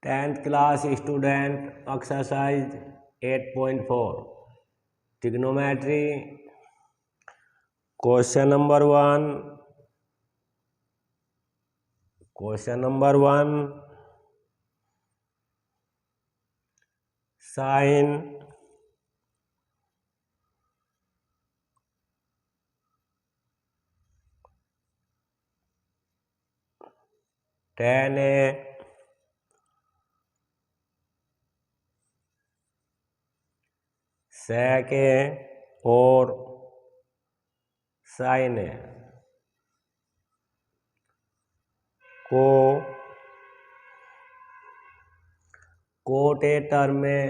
10th class student exercise 8.4 trigonometry question number 1 sin tan a sec a और sin a को cot a term में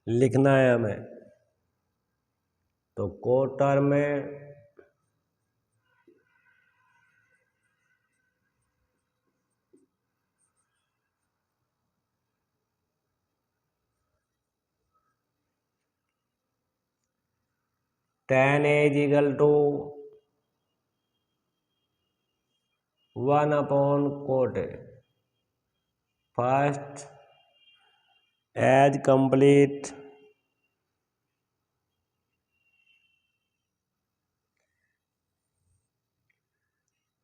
लिखना है हमें। तो कोट टर्म में tan a is equal to 1 upon cot a। First, as complete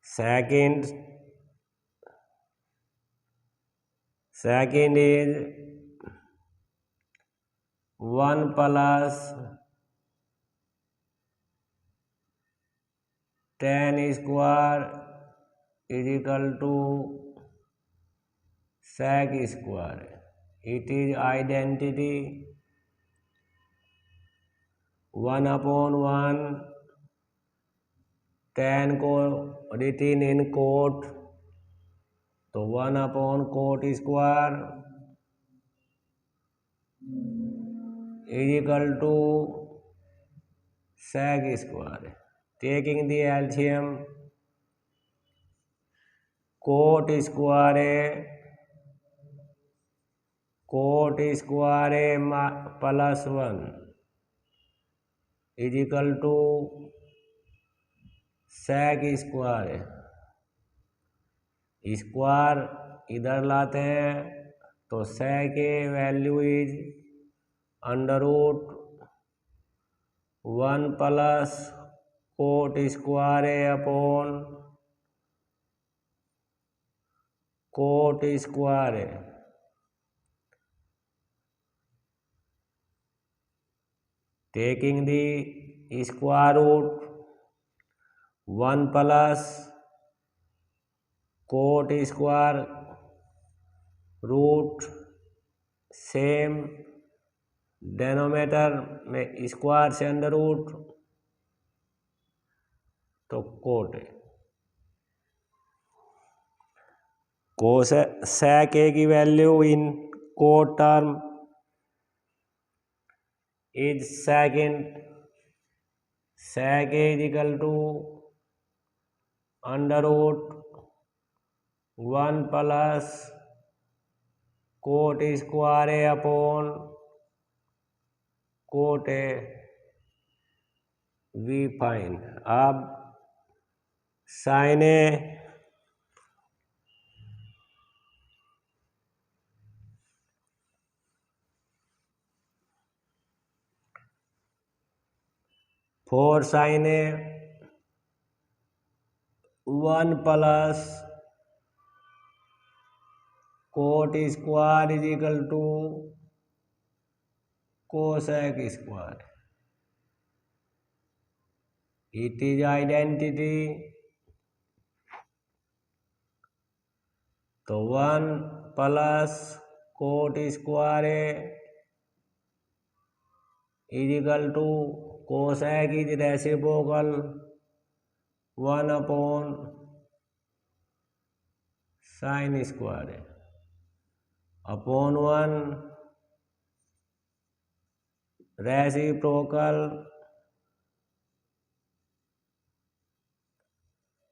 second is 1 plus tan square is equal to sec square। It is identity 1 upon 1 tan को written in cot, तो 1 upon cot square is equal to sec square। Taking the LCM, cot square a plus 1 is equal to sec square। Square इधर लाते हैं तो sec A value is √1 plus cot square A upon cot square A. Taking the square root 1 plus cot square root same denominator में square से under root, तो cot sec a की वैल्यू in cot term is second. sec a is equal to under root 1 plus cot square A upon cot A. We find अब sine A four sine a 1 plus cot square is equal to cosec square. It is identity, तो 1 plus cot square is equal to cosec is reciprocal 1 upon sine square upon 1 reciprocal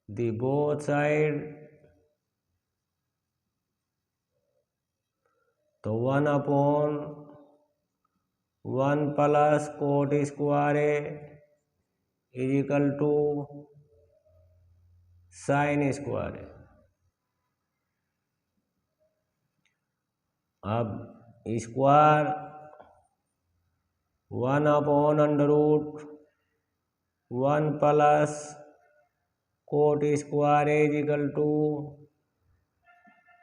the both side, तो 1 upon 1 plus cot square is equal to sine square. अब square 1/√1 plus cot square is equal to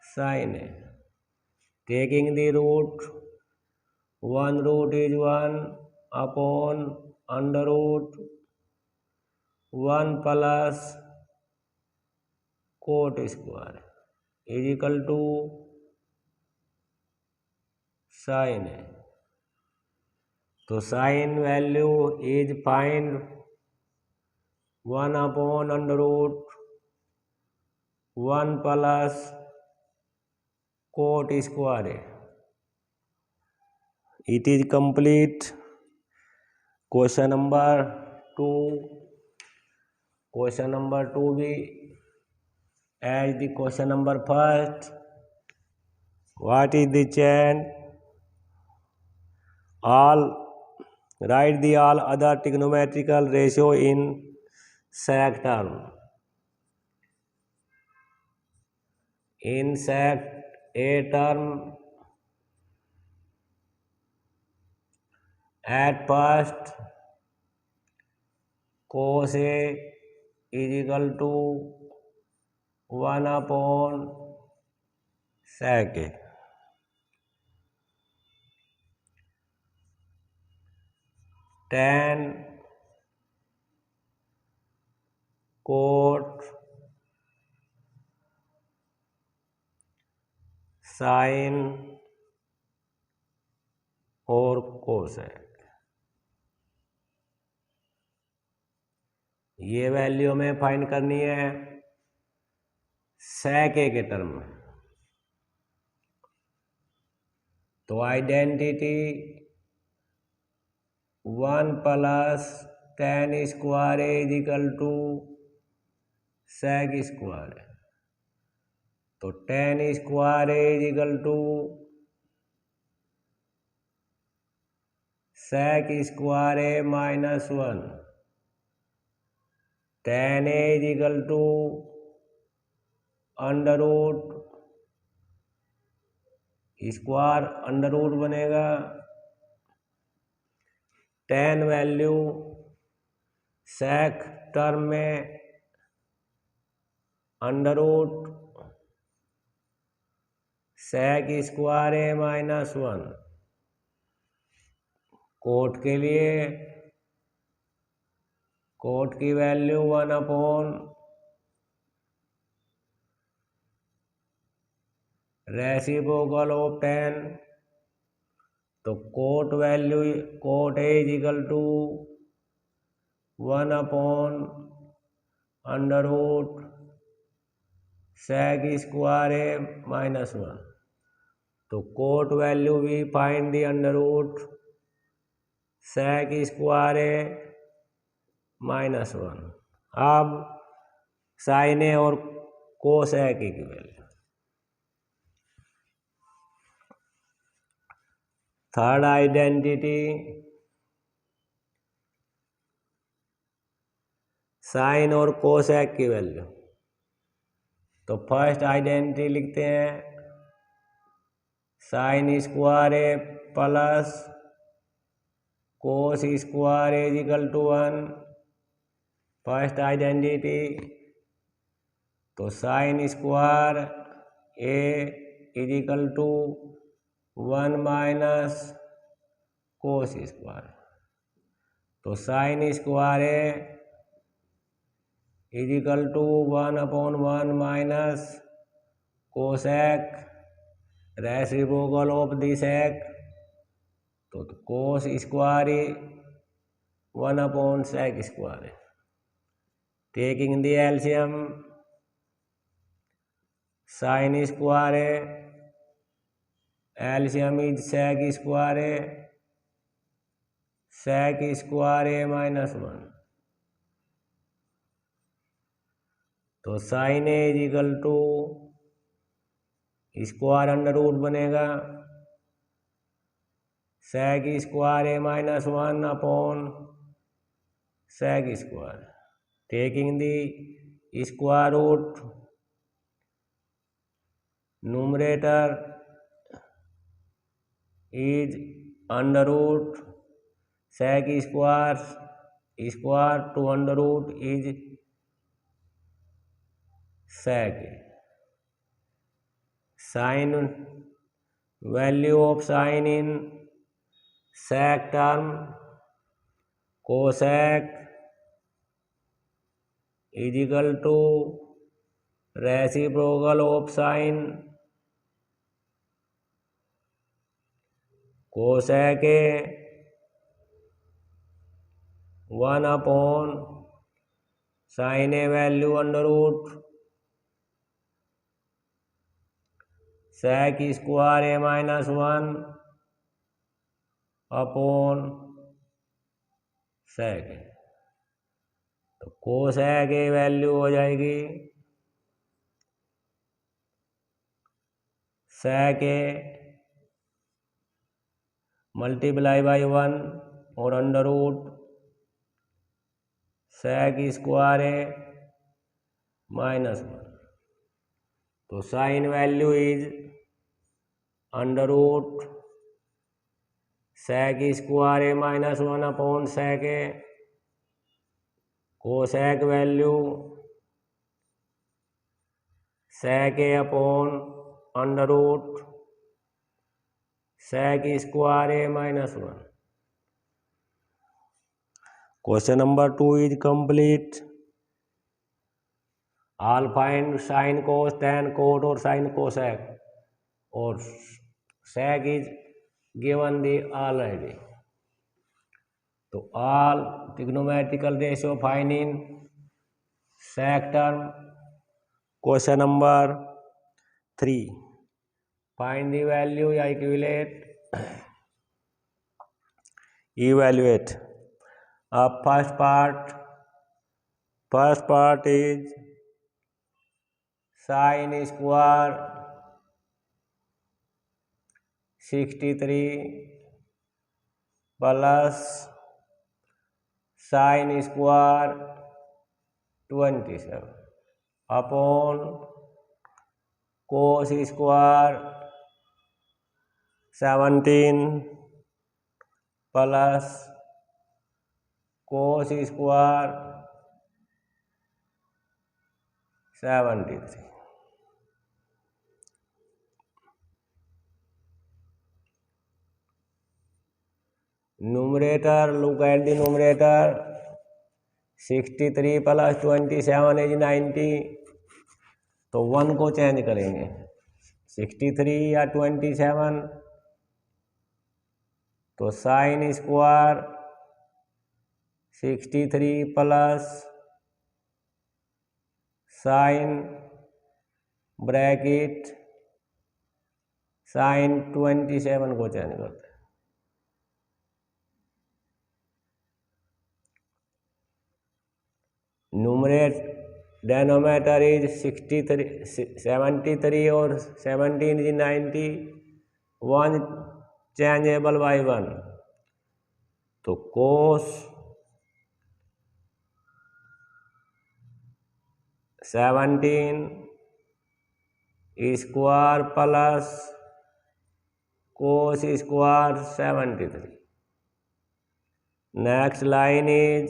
sine a, taking the root 1 root is 1/√1 plus cot square is equal to sine A. तो sine value is find 1/√1 plus cot square. It is complete. Question number 2, question number 2 भी as the question number first. What is the chain? all write the all other trigonometrical ratio in sec term. In sec a term, at first cos a is equal to 1/sec a. Tan cot sin और cosec, ये value हमें find करनी है sec a के term में। तो identity 1 plus tan square is equal to sec square. तो tan square is equal to sec square A minus 1। tan A is equal to under root square under root बनेगा। tan value sec term में under root sec square ए minus 1। Cot के लिए cot की value reciprocal of tan। तो cot value cot a is equal to 1/√sec square A minus 1। तो cot value we find the √sec square A minus 1। अब sine a और cosec की value. Third identity sine और cosec की value. तो first identity लिखते हैं sine square a plus cos square is equal to 1। First identity. तो sine square a is equal to 1 minus cos square. तो sine square a is equal to 1/1 minus cosec reciprocal of the sec. तो cos square 1/sec square. Taking the LCM sine square a LCM is sec square a sec square A minus 1। तो sine a is equal to square under root बनेगा sec square A minus 1/sec square. Taking the square root numerator is under root sec square to under root is sec. Sin value of sin in sec term cosec is equal to reciprocal of sin cosec A 1 upon sin A value under root sec square A minus 1 upon sec. तो cosec की value हो जाएगी sec A multiply by 1 और under root sec square A minus 1. तो sine value is under root sec square A minus 1 upon sec A. Cosec value sec A upon under root sec square A minus 1. Question number 2 is complete. All find sine cos tan cot और sine cosec और sec is given the already. तो all trigonometrical ratio find in sec term. Question number 3 find the value या evaluate. First part is sin square 63 plus sin square 27 upon cos square 17 plus cos square 73. Numerator, look at the numerator. 63 plus 27 is 90. तो 1 को change करेंगे 63 या 27. तो sine square 63 plus sine bracket sine 27 को change करते हैं. Denominator is 73 और 17 is 90. 1 changeable by 1. तो कोस 17 square plus cos square 73. Next line is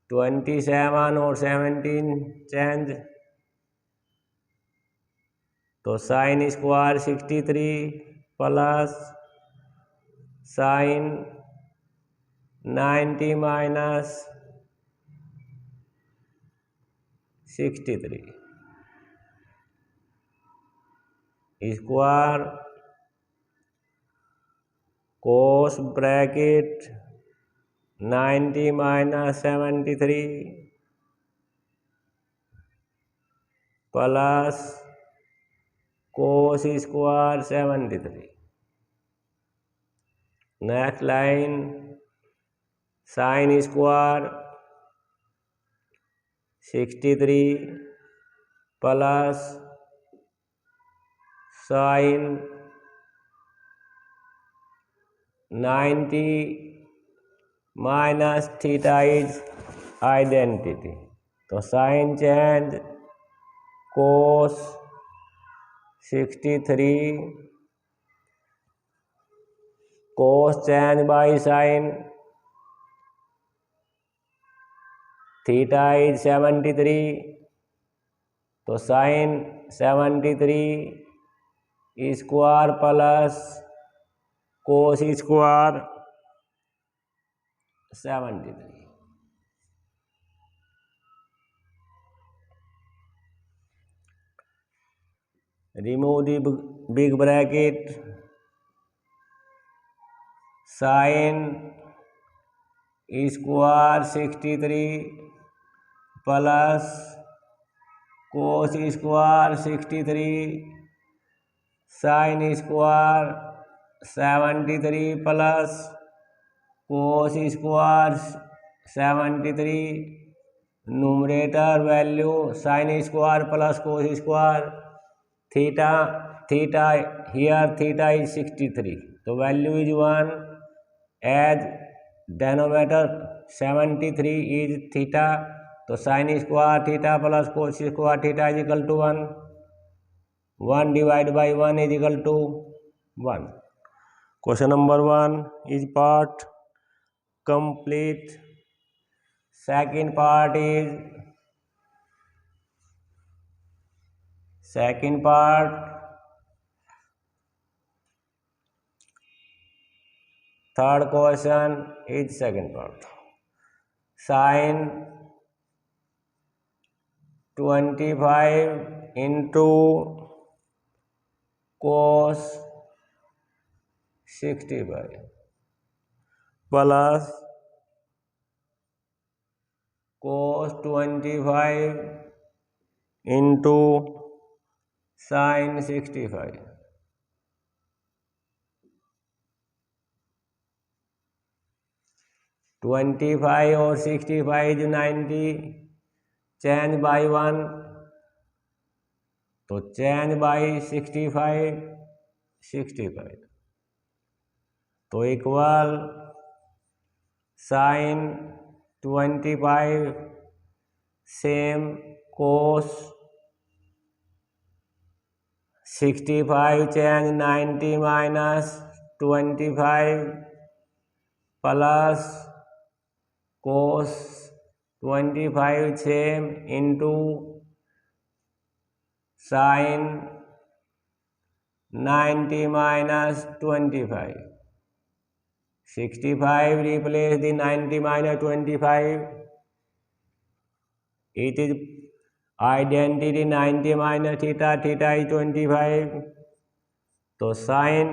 27 और 17 चेंज. तो sine square 63 plus sign 90 minus 63 square cos bracket 90 minus 73 plus cos square 73. Next line sign square 63 plus sign 90 minus theta is identity. तो sign change cos 63 cos change by sin. Theta is 73. तो sin 73 square plus cos square 73. Remove the big bracket. Sin square 63 plus cos square 63 sin square 73 plus cos square 73. Numerator value sin square plus cos square. Theta here theta is 63. So value is 1. As denominator 73 is theta. तो sin square theta plus cos square theta is equal to 1. 1 divided by 1 is equal to 1. Question number 1 is part complete. Second part third question is second part. Sin 25 into cos 65 plus cos 25 into sin 65. (25) और 65 is 90. Change by 1. तो change by 65. तो equal sin 25 same cos 65 change 90 minus 25 plus cos 25 same into sin 90 minus 25. 65 replace the 90 minus 25. It is identity 90 minus theta. Theta is 25. तो sin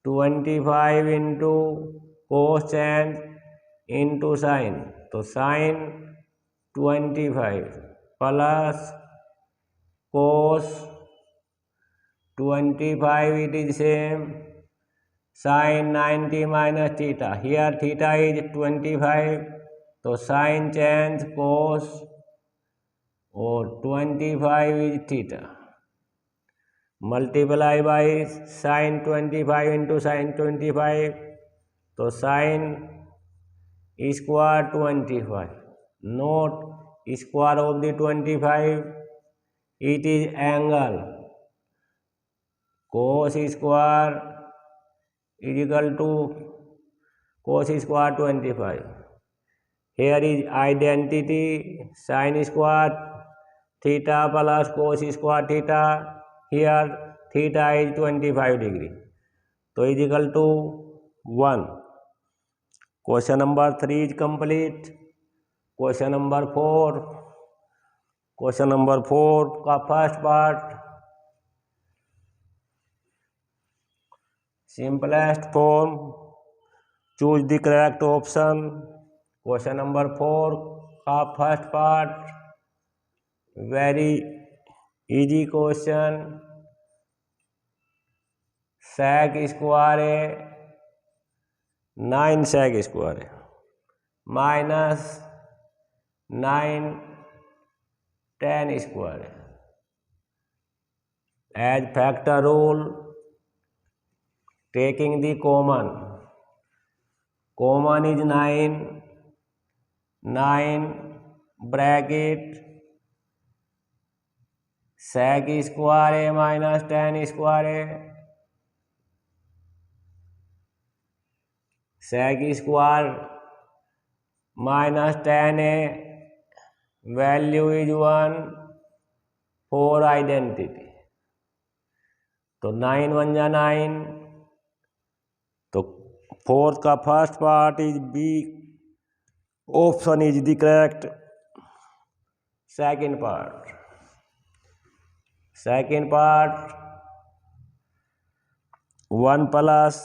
25 into cos change into sin. तो sin 25 plus cos 25 it is same. Sin 90 minus theta. Here theta is 25. तो sin change cos और 25 is theta. Multiply by sin 25 into sin 25. तो sin square 25. Note square of the 25. It is angle. Cos square is equal to cos square 25. Here is identity sin square theta plus cos square theta. Here theta is 25 degree. So is equal to 1. Question number 3 is complete. Question number 4. Question number 4 का first part. Simplest form. Choose the correct option. Question number 4 का first part. Very easy question. sec square है 9 sec square है minus 9 tan square है. As factor rule, taking the common is 9 bracket sec square है minus tan square है sec square minus tan a, value is 1 for identity. तो 9 1 जा 9, तो 4 का first part is B, option is the correct. Second part 1 plus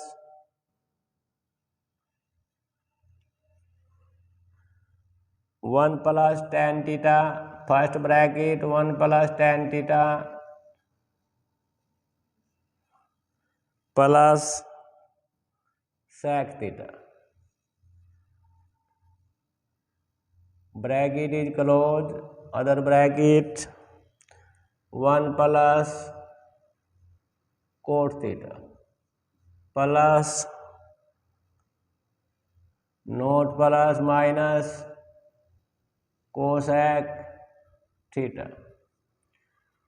1 plus tan theta, first bracket 1 plus tan theta plus sec theta, bracket is closed, other bracket 1 plus cot theta plus not plus minus cosec theta.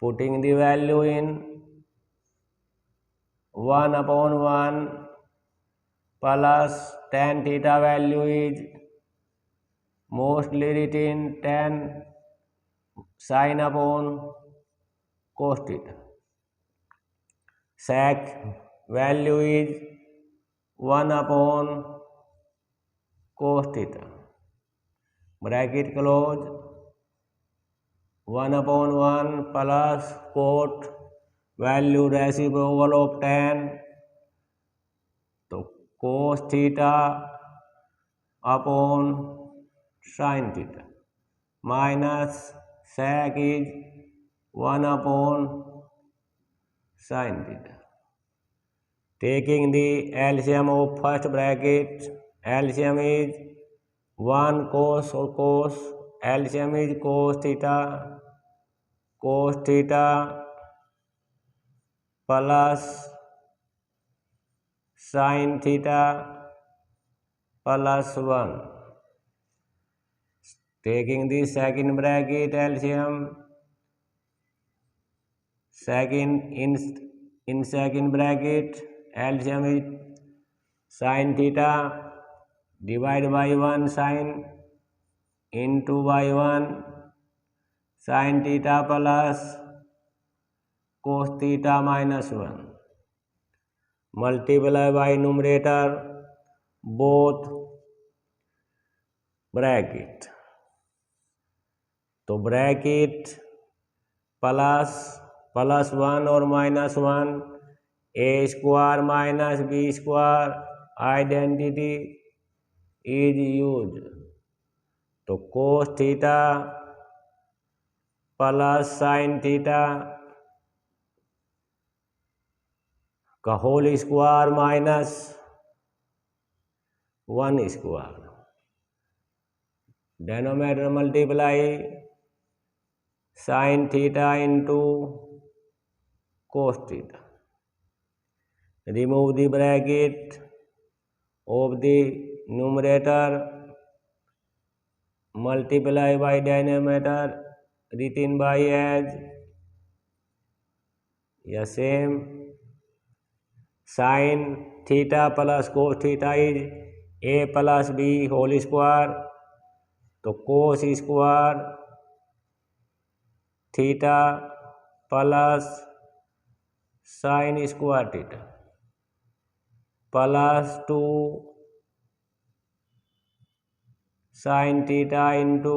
Putting the value in 1 upon 1 plus tan theta value is mostly written tan sin upon cos theta. Sec value is 1 upon cos theta. Bracket close, 1 upon 1 plus cot value reciprocal of tan, तो cos theta upon sin theta minus sec is 1 upon sin theta. Taking the LCM of first bracket, LCM is 1 cos or cos, LCM is cos theta plus sin theta plus 1. Taking the second bracket LCM, in second bracket LCM is sin theta divided by 1 sin into by 1 sin theta plus cos theta minus 1, multiply by numerator both bracket, तो bracket plus 1 or minus 1, a square minus b square identity is used, तो cos theta plus sin theta का whole square minus 1 square, denominator multiply sin theta into cos theta. Remove the bracket of the numerator, multiply by denominator written by as same, sin theta plus cos theta is a plus b whole square, तो cos square theta plus sin square theta plus 2 sin theta into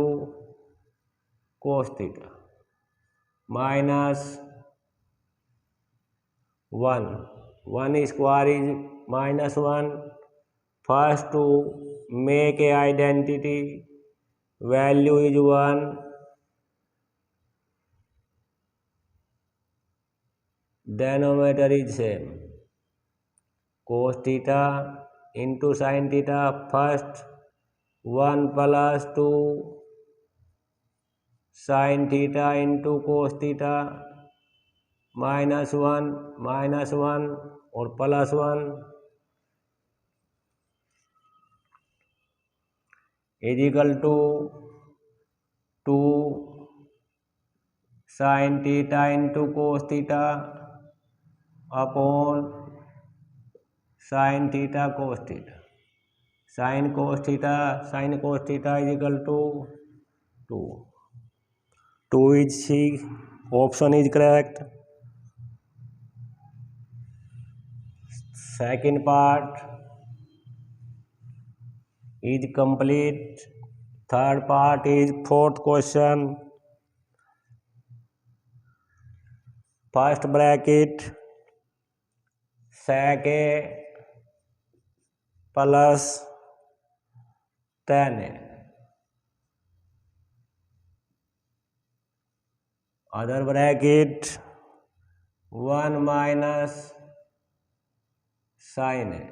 cos theta minus 1 square is minus 1. First to make a identity, value is 1, denominator is same, cos theta into sin theta, first 1 plus 2 sin theta into cos theta minus 1 और plus 1 is equal to 2 sin theta into cos theta upon sin theta cos theta. sin cos theta is equal to 2. 2 is C. Option is correct. Second part is complete. Third part is fourth question. First bracket sec A plus tan A. Other bracket 1 minus sin A.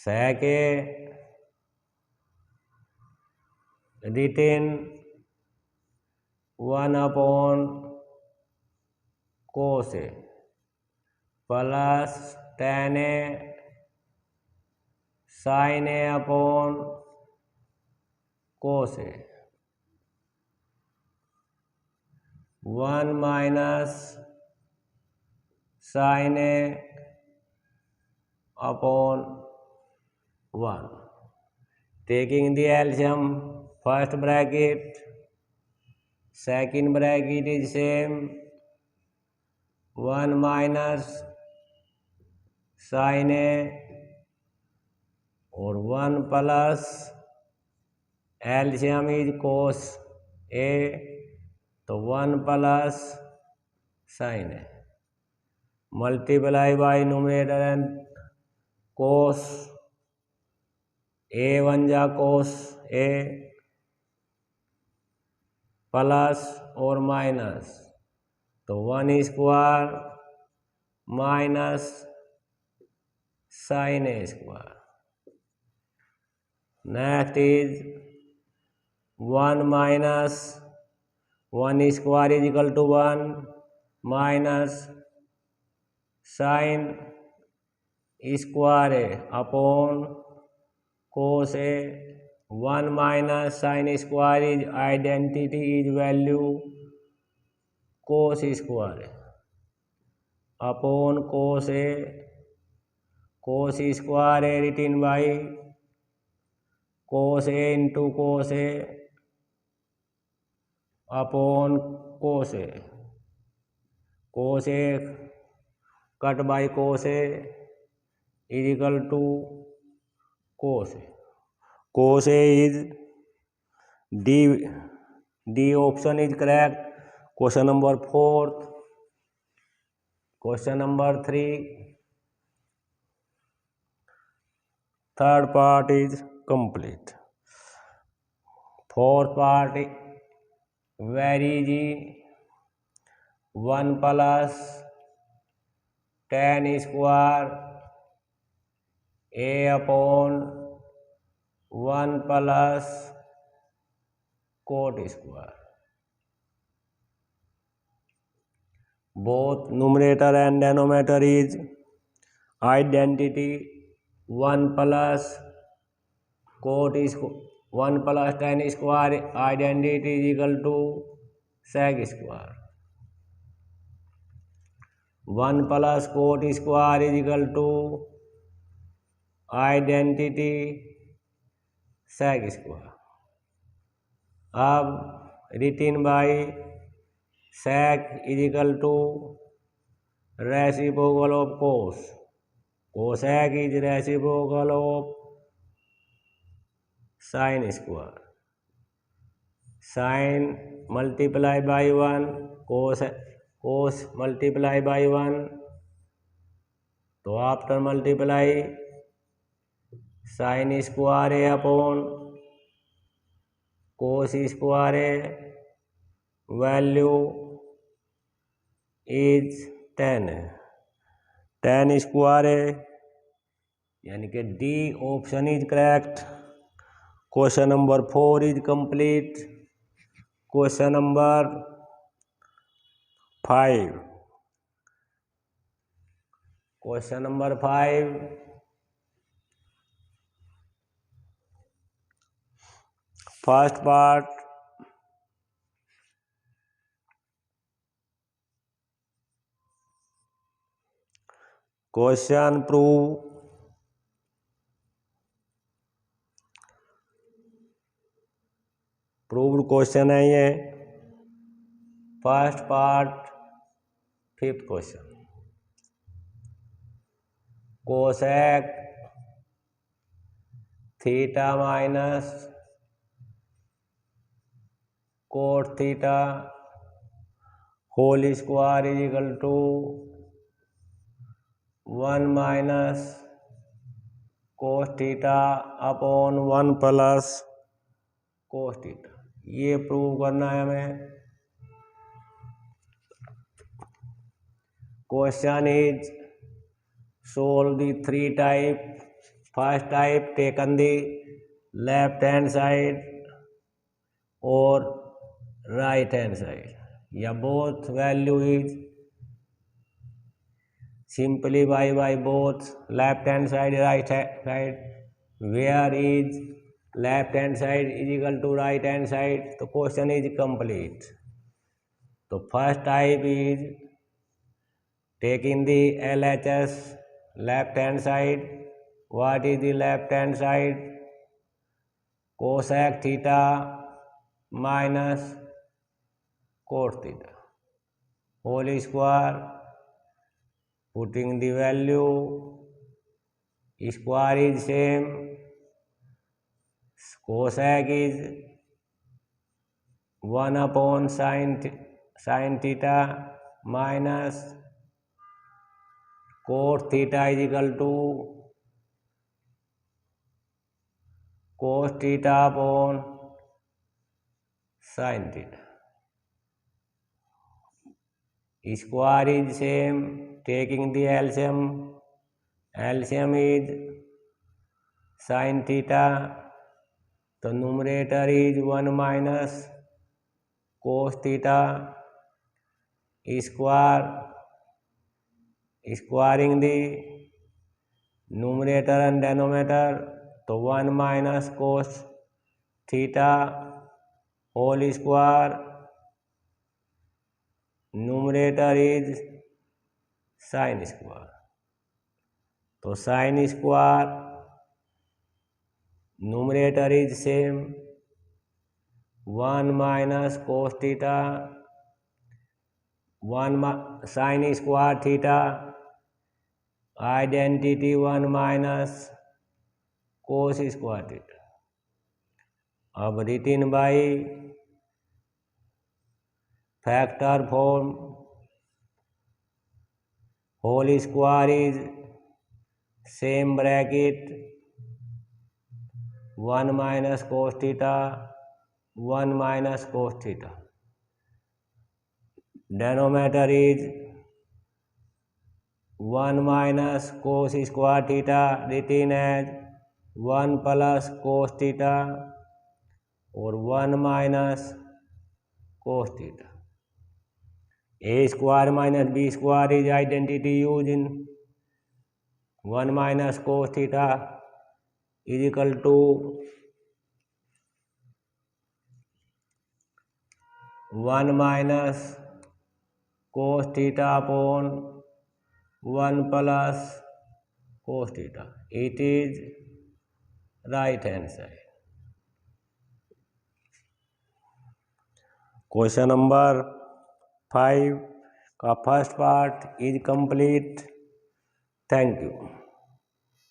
Sec A written 1 upon cos A plus tan A sin A upon cos A. 1 minus sin A upon 1. Taking the LCM, first bracket, second bracket is same, 1 minus sin A or 1 plus LCM is cos A, तो 1 plus sin A. Multiply by numerator and cos A 1 जा cos A plus और minus, तो 1 square minus sine A square. Next is 1 minus 1 square is equal to 1 minus sin square A upon cos A. 1 minus sin square is identity is value cos square upon cos A. Cos square A written by cos A into cos A upon cos A. Cos A cut by cos A is equal to cos A. Cos A is D option is correct. Question number 4. Question number 3. Third part is complete. Fourth part very easy. 1 plus tan square A upon 1 plus cot square. Both numerator and denominator is identity. 1 plus cot is 1 plus tan square identity is equal to sec square. 1 plus cot square is equal to identity sec square. अब written by sec is equal to reciprocal of cos. Cosec is reciprocal of sin square. Sin multiply by 1, cos multiply by 1. तो after multiply sin square A upon cos square A, value is tan square A, यानी कि D option is correct. Question number 4 is complete. Question number 5. Question number 5. First part question prove proved question है ये। First part 5th question. Cosec theta minus cot theta whole square is equal to 1 minus cos theta upon 1 plus cos theta. ये prove करना है हमें। Question is solve the 3 type. First type taken the left hand side or right hand side, या both value is simplify by both left hand side right hand side, where is left hand side is equal to right hand side, तो question is complete। तो first type is taking the LHS left hand side। what is the left hand side? cosec theta minus cot theta whole square, putting the value, square is same, cosec is 1 upon sin theta minus cot theta is equal to cos theta upon sin theta, square is same, taking the LCM, LCM is sin theta, तो numerator is 1 minus cos theta square, squaring the numerator and denominator, तो 1 minus cos theta whole square, numerator is sin square, तो sin square numerator is same, 1 minus cos theta 1 sin square theta identity 1 minus cos square theta। अब written by factor form, whole square is same bracket 1 minus cos theta 1 minus cos theta, denominator is 1 minus cos square theta written as 1 plus cos theta और 1 minus cos theta। a square minus b square is identity used in 1 minus cos theta is equal to 1 minus cos theta upon 1 plus cos theta। it is right hand side। Question number 5 का first part is complete. Thank you.